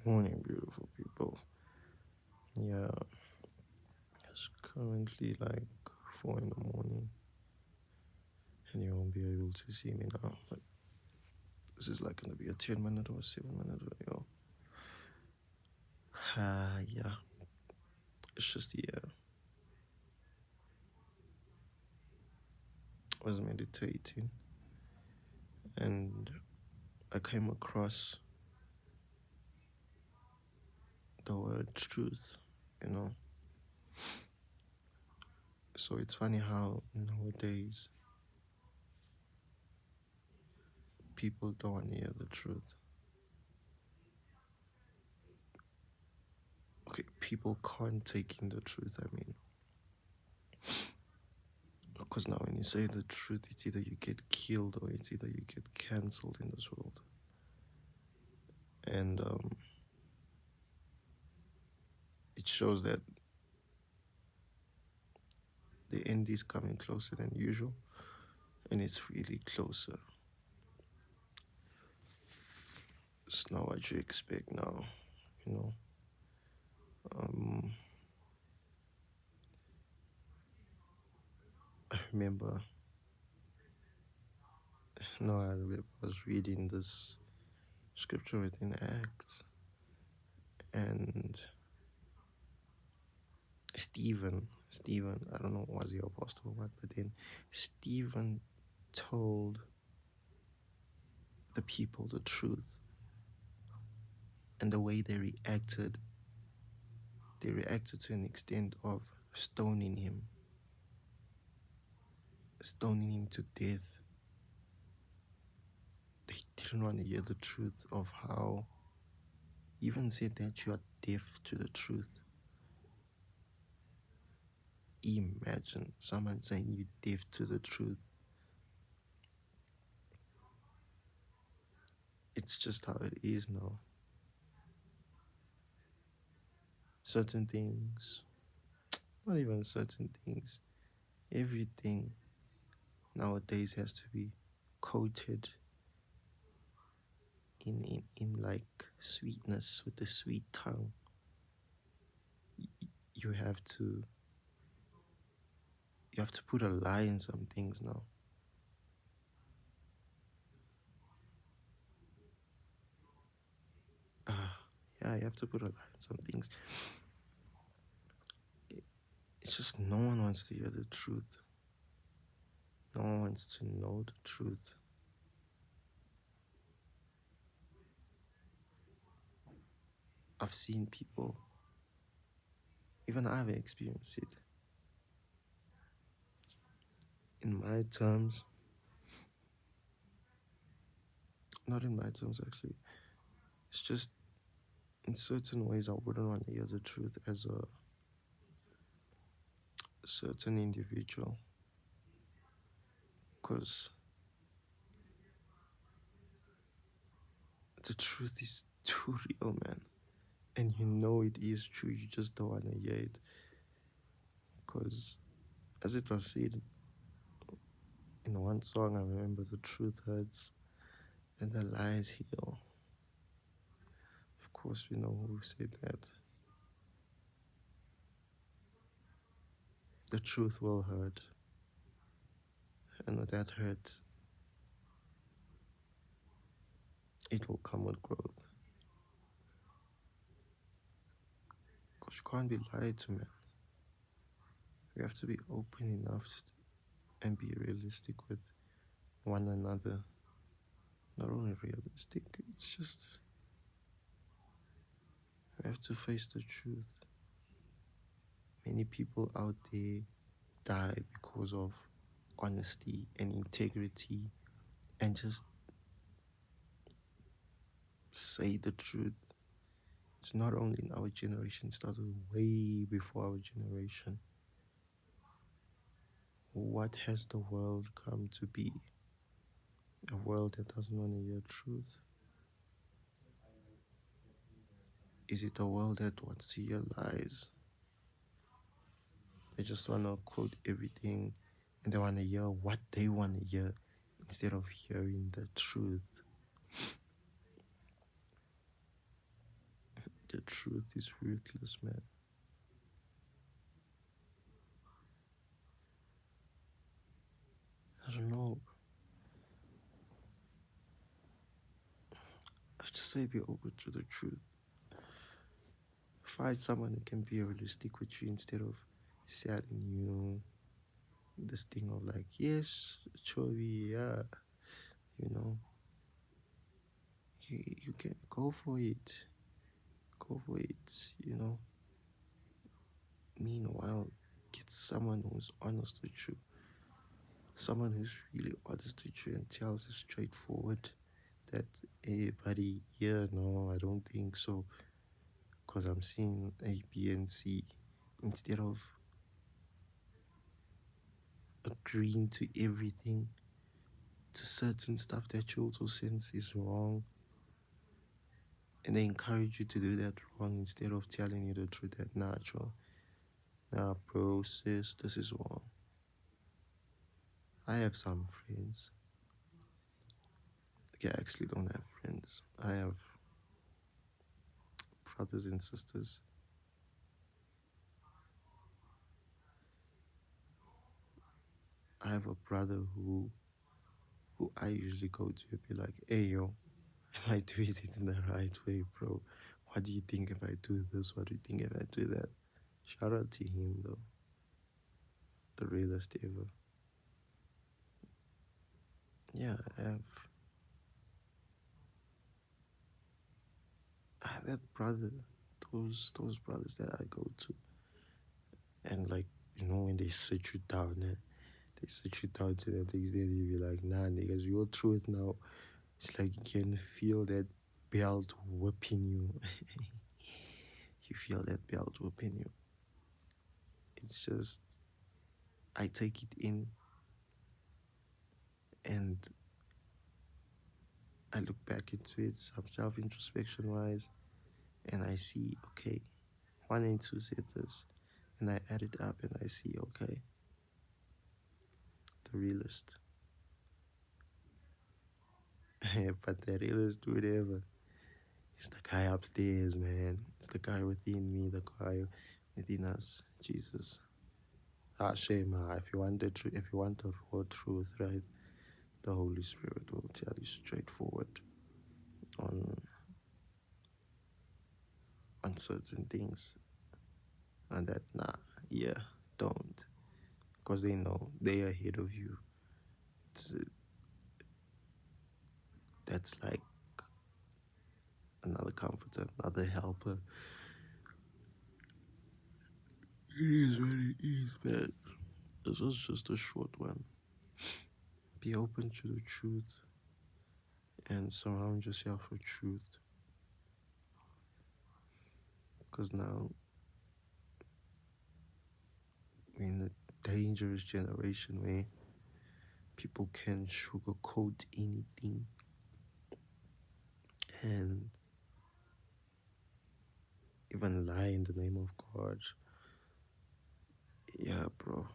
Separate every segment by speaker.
Speaker 1: Morning, beautiful people. Yeah, it's currently like 4 in the morning, and you won't be able to see me now. But this is like gonna be a 10-minute or a 7-minute video. Yeah, it's just I was meditating, and I came across the word truth. You know, so it's funny how nowadays people don't want to hear the truth. Okay, people can't take in the truth. I mean. Because now, when you say the truth, it's either you get killed or it's either you get cancelled in this world. And it shows that the end is coming closer than usual, and it's really closer. It's not what you expect now, you know. I remember, I was reading this scripture within Acts, and Stephen, I don't know, was he apostle or what, but then Stephen told the people the truth, and the way they reacted to an extent of stoning him to death. They didn't want to hear the truth of how he even said that you are deaf to the truth. Imagine someone saying you're deaf to the truth. It's just how it is now. Certain things, not even certain things, everything nowadays has to be coated in like sweetness, with a sweet tongue. You have to put a lie in some things now. Yeah, you have to put a lie in some things. It's just no one wants to hear the truth. No one wants to know the truth. I've seen people, even I've experienced it. In my terms, not in my terms actually, it's just in certain ways I wouldn't want to hear the truth as a certain individual, because the truth is too real, man. And you know it is true, you just don't want to hear it. Because, as it was said in one song, I remember, the truth hurts and the lies heal. Of course, we know who said that. The truth will hurt. And with that hurt, it will come with growth. Because you can't be lied to, man. We have to be open enough and be realistic with one another. Not only realistic, it's just we have to face the truth. Many people out there die because of honesty and integrity, and just say the truth. It's not only in our generation, it started way before our generation. What has the world come to be? A world that doesn't want to hear truth? Is it a world that wants to hear lies? They just want to quote everything, and they want to hear what they want to hear instead of hearing the truth. The truth is ruthless, man. I don't know. I just say be open to the truth. Find someone who can be realistic with you instead of selling you this thing of like, yes, Chovy, yeah, you know, you can go for it. Go for it, you know. Meanwhile, get someone who's honest with you. Someone who's really honest with you and tells you straightforward that, hey, buddy, yeah, no, I don't think so. Because I'm seeing A, B, and C. Instead of agreeing to everything, to certain stuff that you also sense is wrong, and they encourage you to do that wrong instead of telling you the truth that, nah, Joe, nah, bro, sis, this is wrong. I have some friends. Okay, I actually don't have friends. I have brothers and sisters. I have a brother who I usually go to and be like, hey, yo, am I doing it in the right way, bro? What do you think if I do this? What do you think if I do that? Shout out to him, though. The realest ever. Yeah, I have that brother, those brothers that I go to. And like, when they sit you down, they sit you down to the things, then you be like, nah, niggas, your truth now. It's like you can feel that belt whipping you. You feel that belt whipping you. It's just, I take it in and I look back into it, some self introspection wise, and I see, okay, one and two said this, and I add it up and I see, okay, the realist. But the realist, do whatever. It's the guy upstairs, man. It's the guy within me, the guy within us, Jesus. Ah, shame. If you want the truth, if you want the raw truth, right, the Holy Spirit will tell you straightforward on certain things, and that nah, yeah, don't, because they know they are ahead of you. It's, that's like another comforter, another helper. It is what it is, man. This was just a short one. Be open to the truth and surround yourself with truth. Because now we're in a dangerous generation where people can sugarcoat anything and even lie in the name of God. Yeah, bro.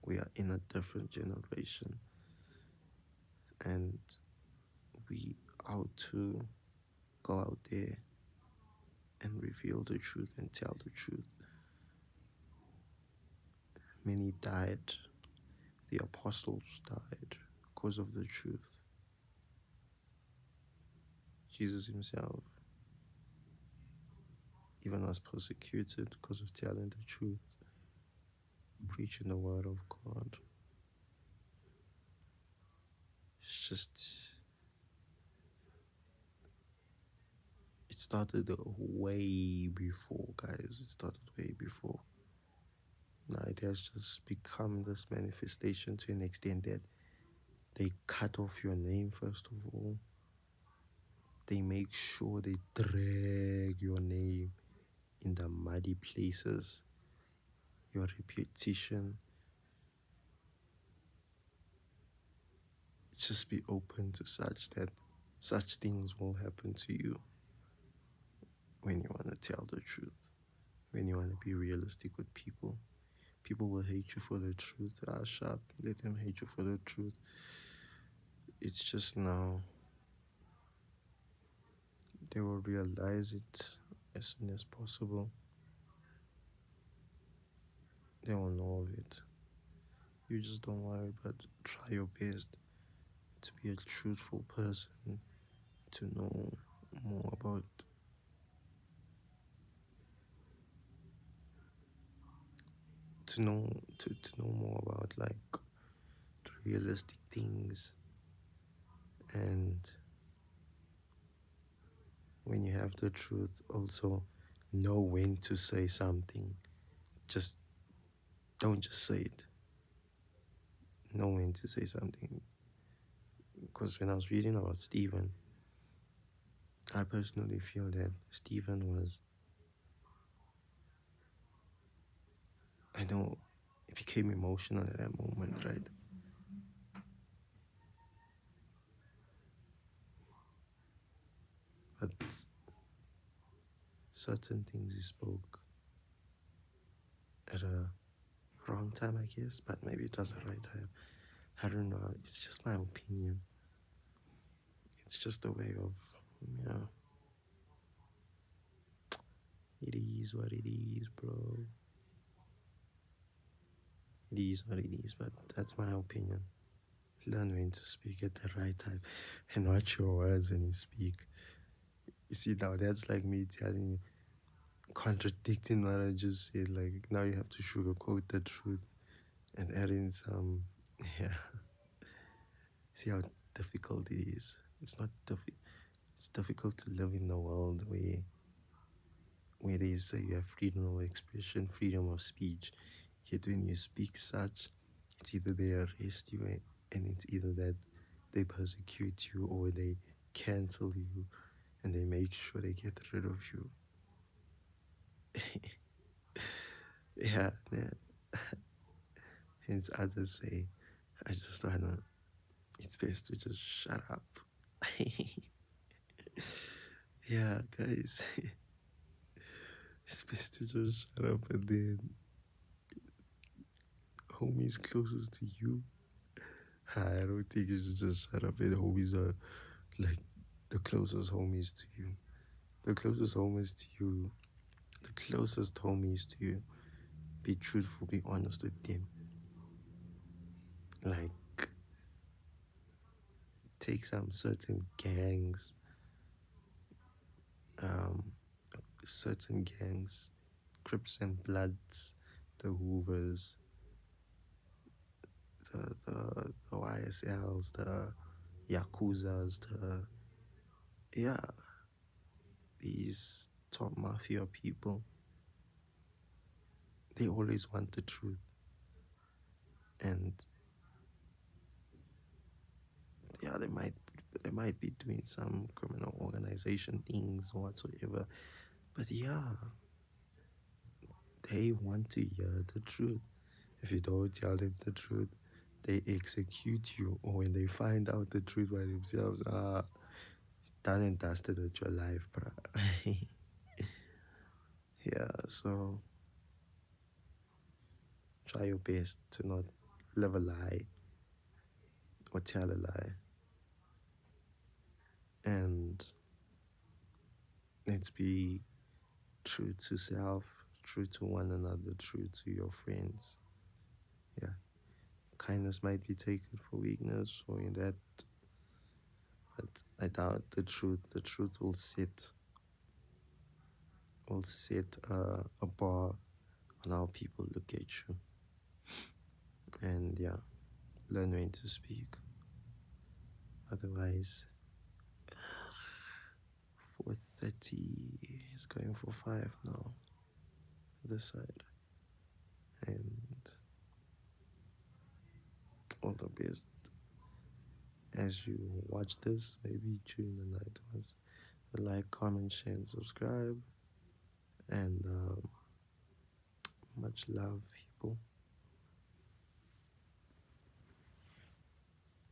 Speaker 1: We are in a different generation and we out to go out there and reveal the truth and tell the truth. Many died. The apostles died because of the truth. Jesus himself even was persecuted because of telling the truth, preaching the word of God. It's just, it started way before, guys. It started way before. Now it has just become this manifestation to an extent that they cut off your name, first of all. They make sure they drag your name in the muddy places, your reputation. Just be open to such things will happen to you when you want to tell the truth, when you want to be realistic with people. People will hate you for the truth. Ah, sharp. Let them hate you for the truth. It's just now They will realize it as soon as possible. They will know of it. You just don't worry, but try your best to be a truthful person, to know more about, to know more about like the realistic things. And when you have the truth, also know when to say something. Just don't just say it. Know when to say something. Because when I was reading about Stephen, I personally feel that Stephen was, I know, he became emotional at that moment, right? But certain things he spoke at a wrong time, I guess, but maybe it was the right time. I don't know. It's just my opinion. It's just a way of, yeah, it is what it is, bro. It is what it is, but that's my opinion. Learn when to speak at the right time and watch your words when you speak. You see, now that's like me telling you, contradicting what I just said. Like, now you have to sugarcoat the truth and add in some, yeah. See how difficult it is. It's not difficult. It's difficult to live in a world where they say you have freedom of expression, freedom of speech. Yet when you speak such, it's either they arrest you and it's either that they persecute you or they cancel you and they make sure they get rid of you. Yeah, man. Hence others say, I just wanna, it's best to just shut up. Yeah, guys. It's best to just shut up and then homies closest to you. I don't think you should just shut up and homies are like the closest homies to you. The closest homies to you. The closest homies to you. Be truthful, be honest with them. Like, take some certain gangs, um, Crips and Bloods, the Hoovers, the YSLs, the Yakuzas, yeah, these top mafia people, they always want the truth. And yeah, they might be doing some criminal organization things or whatsoever. But yeah, they want to hear the truth. If you don't tell them the truth, they execute you. Or when they find out the truth by themselves, done and dusted with your life, bruh. Yeah, so try your best to not live a lie or tell a lie. And let's be true to self, true to one another, true to your friends. Yeah. Kindness might be taken for weakness or in that, but I doubt the truth. The truth will set a bar on how people look at you. And yeah, learn when to speak. Otherwise, 4:30 is going for 5 now, this side. And all the best as you watch this, maybe during the night was like, comment, share, and subscribe. And much love, people.